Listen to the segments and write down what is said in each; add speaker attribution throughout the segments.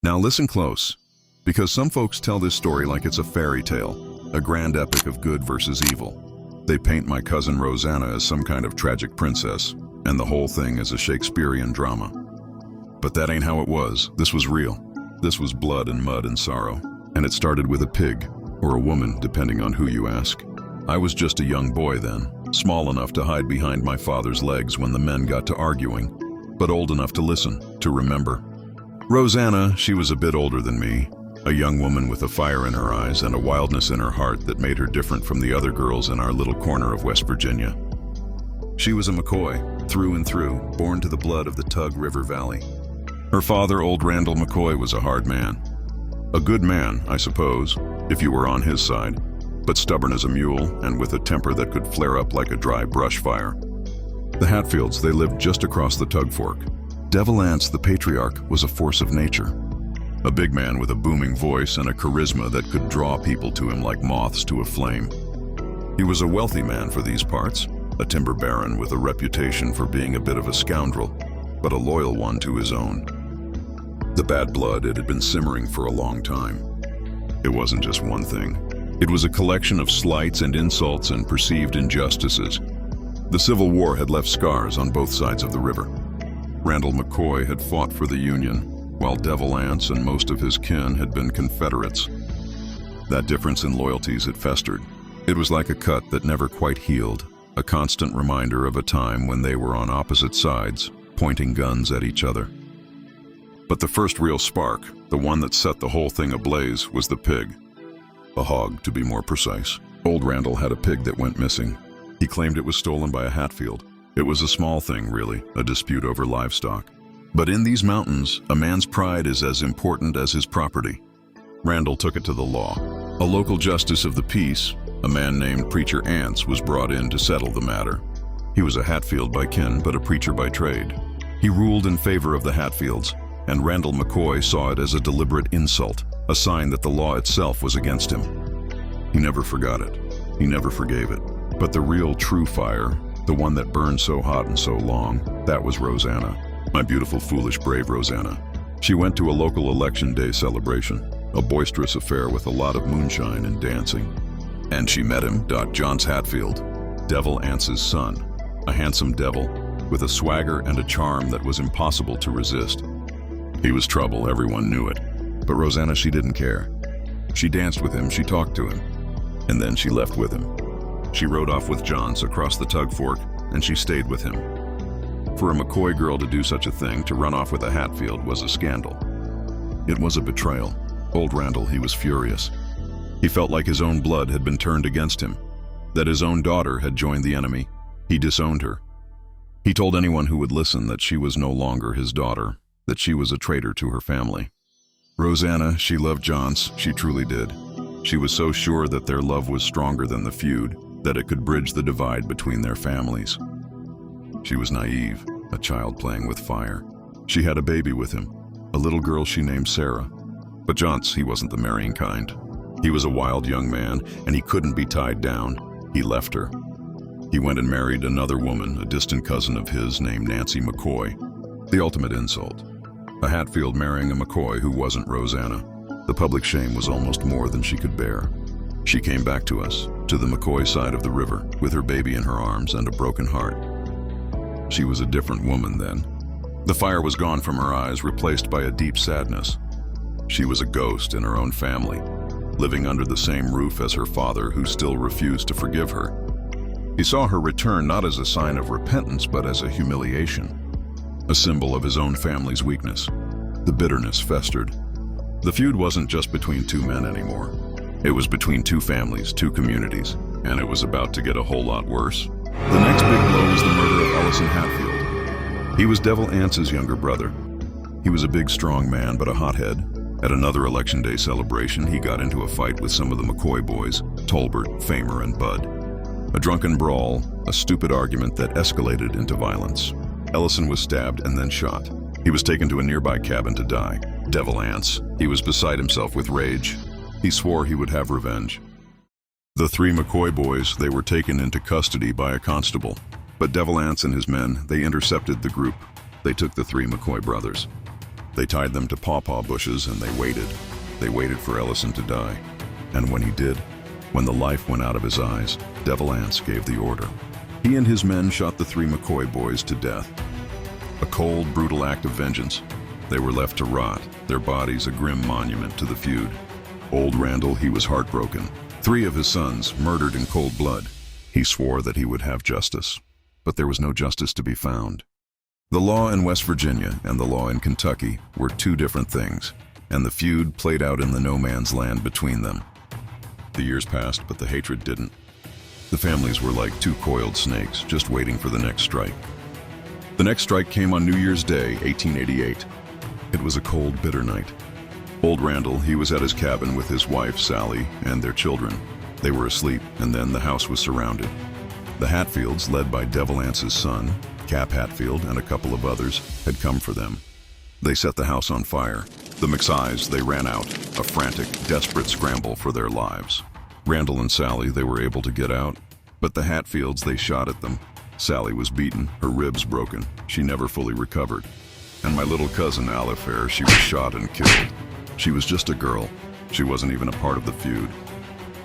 Speaker 1: Now listen close, because some folks tell this story like it's a fairy tale, a grand epic of good versus evil. They paint my cousin Roseanna as some kind of tragic princess, and the whole thing is a Shakespearean drama. But that ain't how it was. This was real. This was blood and mud and sorrow. And it started with a pig, or a woman, depending on who you ask. I was just a young boy then, small enough to hide behind my father's legs when the men got to arguing, but old enough to listen, to remember. Roseanna, she was a bit older than me, a young woman with a fire in her eyes and a wildness in her heart that made her different from the other girls in our little corner of West Virginia. She was a McCoy, through and through, born to the blood of the Tug River Valley. Her father, old Randall McCoy, was a hard man. A good man, I suppose, if you were on his side, but stubborn as a mule and with a temper that could flare up like a dry brush fire. The Hatfields, they lived just across the Tug Fork. Devil Anse, the patriarch, was a force of nature. A big man with a booming voice and a charisma that could draw people to him like moths to a flame. He was a wealthy man for these parts, a timber baron with a reputation for being a bit of a scoundrel, but a loyal one to his own. The bad blood, it had been simmering for a long time. It wasn't just one thing. It was a collection of slights and insults and perceived injustices. The Civil War had left scars on both sides of the river. Randall McCoy had fought for the Union, while Devil Anse and most of his kin had been Confederates. That difference in loyalties had festered. It was like a cut that never quite healed, a constant reminder of a time when they were on opposite sides, pointing guns at each other. But the first real spark, the one that set the whole thing ablaze, was the pig. A hog, to be more precise. Old Randall had a pig that went missing. He claimed it was stolen by a Hatfield. It was a small thing, really, a dispute over livestock. But in these mountains, a man's pride is as important as his property. Randall took it to the law. A local justice of the peace, a man named Preacher Ants, was brought in to settle the matter. He was a Hatfield by kin, but a preacher by trade. He ruled in favor of the Hatfields, and Randall McCoy saw it as a deliberate insult, a sign that the law itself was against him. He never forgot it. He never forgave it. But the real true fire, the one that burned so hot and so long, that was Roseanna. My beautiful, foolish, brave Roseanna. She went to a local election day celebration, a boisterous affair with a lot of moonshine and dancing. And she met him, John Hatfield, Devil Anse's son, a handsome devil with a swagger and a charm that was impossible to resist. He was trouble, everyone knew it. But Roseanna, she didn't care. She danced with him, she talked to him, and then she left with him. She rode off with Johns across the Tug Fork, and she stayed with him. For a McCoy girl to do such a thing, to run off with a Hatfield, was a scandal. It was a betrayal. Old Randall, he was furious. He felt like his own blood had been turned against him, that his own daughter had joined the enemy. He disowned her. He told anyone who would listen that she was no longer his daughter, that she was a traitor to her family. Roseanna, she loved Johns, she truly did. She was so sure that their love was stronger than the feud, that it could bridge the divide between their families. She was naive, a child playing with fire. She had a baby with him, a little girl she named Sarah. But Johns, he wasn't the marrying kind. He was a wild young man, and he couldn't be tied down. He left her. He went and married another woman, a distant cousin of his named Nancy McCoy. The ultimate insult. A Hatfield marrying a McCoy who wasn't Roseanna. The public shame was almost more than she could bear. She came back to us, to the McCoy side of the river, with her baby in her arms and a broken heart. She was a different woman then. The fire was gone from her eyes, replaced by a deep sadness. She was a ghost in her own family, living under the same roof as her father, who still refused to forgive her. He saw her return not as a sign of repentance, but as a humiliation, a symbol of his own family's weakness. The bitterness festered. The feud wasn't just between two men anymore. It was between two families, two communities, and it was about to get a whole lot worse. The next big blow was the murder of Ellison Hatfield. He was Devil Anse's younger brother. He was a big, strong man, but a hothead. At another election day celebration, he got into a fight with some of the McCoy boys, Tolbert, Famer, and Bud. A drunken brawl, a stupid argument that escalated into violence. Ellison was stabbed and then shot. He was taken to a nearby cabin to die. Devil Anse, he was beside himself with rage. He swore he would have revenge. The three McCoy boys, they were taken into custody by a constable. But Devil Anse and his men, they intercepted the group. They took the three McCoy brothers. They tied them to pawpaw bushes and they waited. They waited for Ellison to die. And when he did, when the life went out of his eyes, Devil Anse gave the order. He and his men shot the 3 McCoy boys to death. A cold, brutal act of vengeance. They were left to rot, their bodies a grim monument to the feud. Old Randall, he was heartbroken. 3 of his sons murdered in cold blood. He swore that he would have justice, but there was no justice to be found. The law in West Virginia and the law in Kentucky were 2 different things, and the feud played out in the no man's land between them. The years passed, but the hatred didn't. The families were like 2 coiled snakes, just waiting for the next strike. The next strike came on New Year's Day, 1888. It was a cold, bitter night. Old Randall, he was at his cabin with his wife, Sally, and their children. They were asleep, and then the house was surrounded. The Hatfields, led by Devil Anse's son, Cap Hatfield, and a couple of others, had come for them. They set the house on fire. The McCoys, they ran out, a frantic, desperate scramble for their lives. Randall and Sally, they were able to get out, but the Hatfields, they shot at them. Sally was beaten, her ribs broken. She never fully recovered. And my little cousin, Alifair, she was shot and killed. She was just a girl. She wasn't even a part of the feud.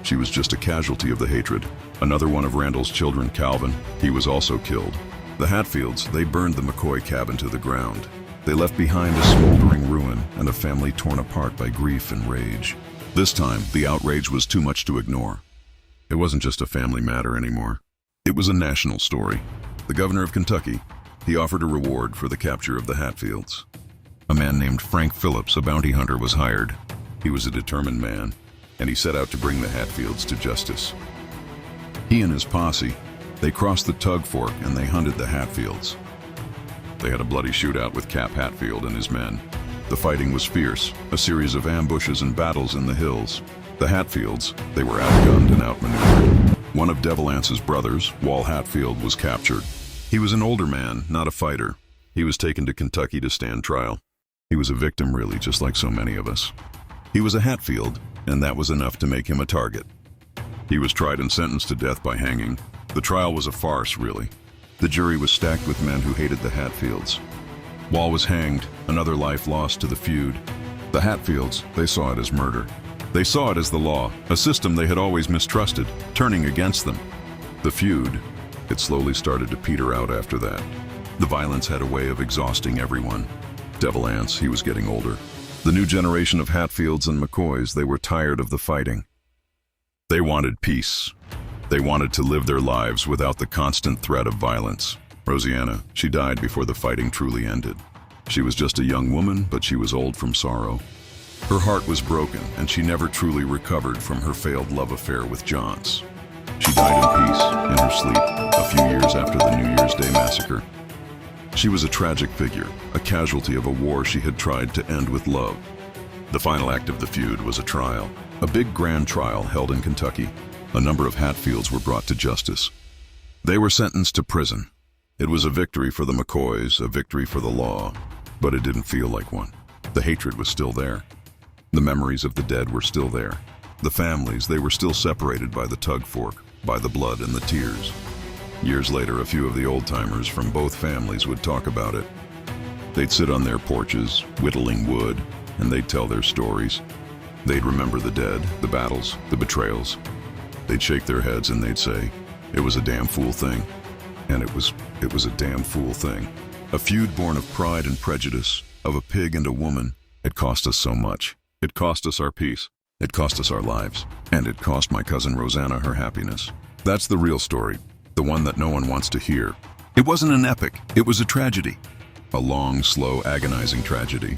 Speaker 1: She was just a casualty of the hatred. Another one of Randall's children, Calvin, he was also killed. The Hatfields, they burned the McCoy cabin to the ground. They left behind a smoldering ruin and a family torn apart by grief and rage. This time, the outrage was too much to ignore. It wasn't just a family matter anymore. It was a national story. The governor of Kentucky, he offered a reward for the capture of the Hatfields. A man named Frank Phillips, a bounty hunter, was hired. He was a determined man, and he set out to bring the Hatfields to justice. He and his posse, they crossed the Tug Fork and they hunted the Hatfields. They had a bloody shootout with Cap Hatfield and his men. The fighting was fierce, a series of ambushes and battles in the hills. The Hatfields, they were outgunned and outmaneuvered. One of Devil Anse's brothers, Wal Hatfield, was captured. He was an older man, not a fighter. He was taken to Kentucky to stand trial. He was a victim, really, just like so many of us. He was a Hatfield, and that was enough to make him a target. He was tried and sentenced to death by hanging. The trial was a farce, really. The jury was stacked with men who hated the Hatfields. Wal was hanged, another life lost to the feud. The Hatfields, they saw it as murder. They saw it as the law, a system they had always mistrusted, turning against them. The feud, it slowly started to peter out after that. The violence had a way of exhausting everyone. Devil Anse, he was getting older. The new generation of Hatfields and McCoys, they were tired of the fighting. They wanted peace. They wanted to live their lives without the constant threat of violence. Roseanna, she died before the fighting truly ended. She was just a young woman, but she was old from sorrow. Her heart was broken, and she never truly recovered from her failed love affair with Johns. She died in peace, in her sleep, a few years after the New Year's Day massacre. She was a tragic figure, a casualty of a war she had tried to end with love. The final act of the feud was a trial, a big grand trial held in Kentucky. A number of Hatfields were brought to justice. They were sentenced to prison. It was a victory for the McCoys, a victory for the law, but it didn't feel like one. The hatred was still there. The memories of the dead were still there. The families, they were still separated by the Tug Fork, by the blood and the tears. Years later, a few of the old-timers from both families would talk about it. They'd sit on their porches, whittling wood, and they'd tell their stories. They'd remember the dead, the battles, the betrayals. They'd shake their heads and they'd say, "It was a damn fool thing." And it was a damn fool thing. A feud born of pride and prejudice, of a pig and a woman. It cost us so much. It cost us our peace. It cost us our lives. And it cost my cousin Roseanna her happiness. That's the real story, the one that no one wants to hear. It wasn't an epic, it was a tragedy. A long, slow, agonizing tragedy.